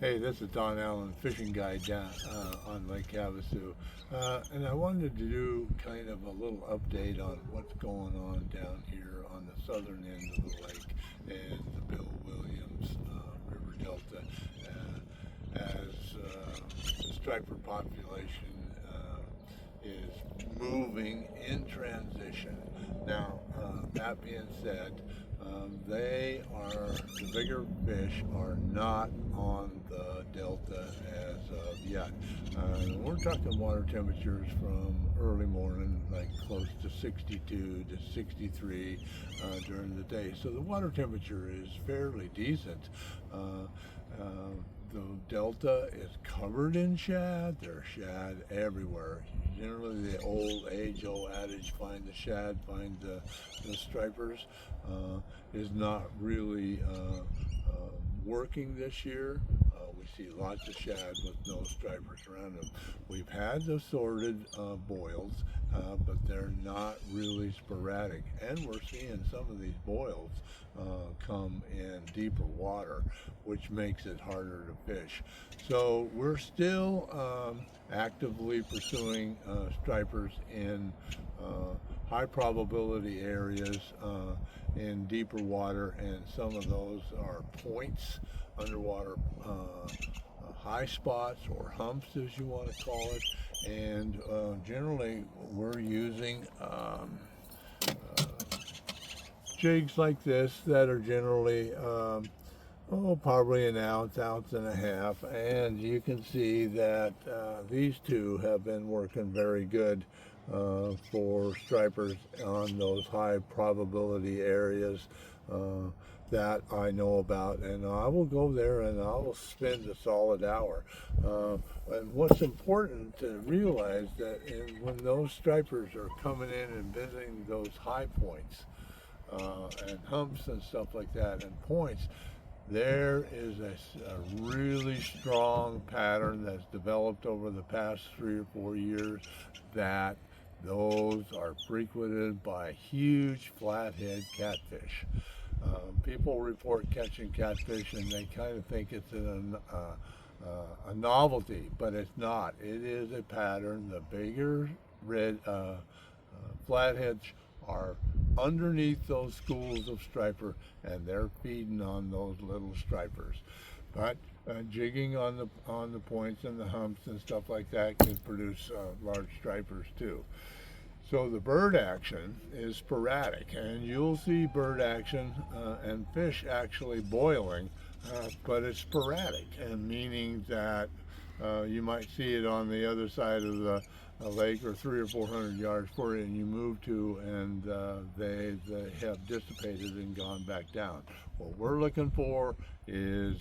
Hey, this is Don Allen, fishing guide down on Lake Havasu. And I wanted to do kind of a little update on what's going on down here on the southern end of the lake and the Bill Williams River Delta as the striper population is moving in transition. Now, that being said, the bigger fish are not on the delta as of yet. We're talking water temperatures from early morning, like close to 62 to 63 during the day. So the water temperature is fairly decent. The delta is covered in shad. There's shad everywhere. Generally, the old age-old adage, find the shad, find the stripers, is not really working this year. We see lots of shad with no stripers around them. We've had the sorted boils, but they're not really sporadic. And we're seeing some of these boils come in deeper water, which makes it harder to fish. So we're still actively pursuing stripers in high probability areas in deeper water, and some of those are points, underwater high spots or humps, as you want to call it. And generally we're using jigs like this that are generally probably an ounce, ounce and a half, and you can see that these two have been working very good for stripers on those high probability areas that I know about, and I will go there and I will spend a solid hour. And what's important to realize that when those stripers are coming in and visiting those high points and humps and stuff like that and points, there is a really strong pattern that's developed over the past 3 or 4 years that those are frequented by huge flathead catfish. People report catching catfish and they kind of think it's a novelty, but it's not. It is a pattern. The bigger red flatheads are underneath those schools of striper, and they're feeding on those little stripers. But jigging on the points and the humps and stuff like that can produce large stripers too. So the bird action is sporadic, and you'll see bird action and fish actually boiling, but it's sporadic, and meaning that you might see it on the other side of the lake or 300 or 400 yards for it, and you move to, and they have dissipated and gone back down. What we're looking for is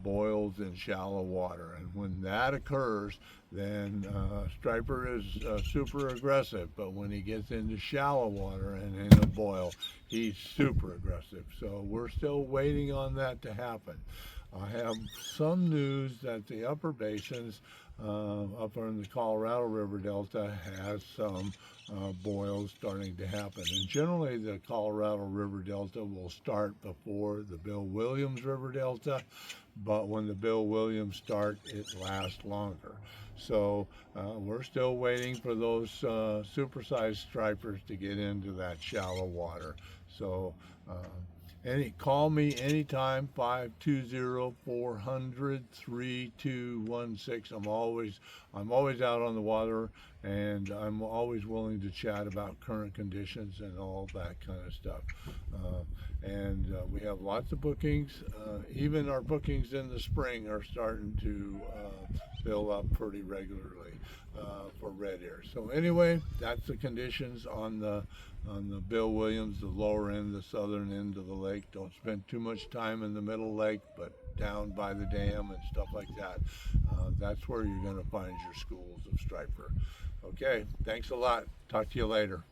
boils in shallow water, and when that occurs, then striper is super aggressive, but when he gets into shallow water and in a boil, he's super aggressive. So we're still waiting on that to happen. I have some news that the upper basins up in the Colorado River Delta has some boils starting to happen. And generally the Colorado River Delta will start before the Bill Williams River Delta, but when the Bill Williams start, it lasts longer. So we're still waiting for those supersized stripers to get into that shallow water. So call me anytime, 520-400-3216. I'm always out on the water, and I'm always willing to chat about current conditions and all that kind of stuff. And we have lots of bookings. Even our bookings in the spring are starting to fill up pretty regularly for red ear. So anyway, that's the conditions on the Bill Williams, the lower end, the southern end of the lake. Don't spend too much time in the middle lake, but down by the dam and stuff like that. That's where you're going to find your schools of striper. Okay, thanks a lot. Talk to you later.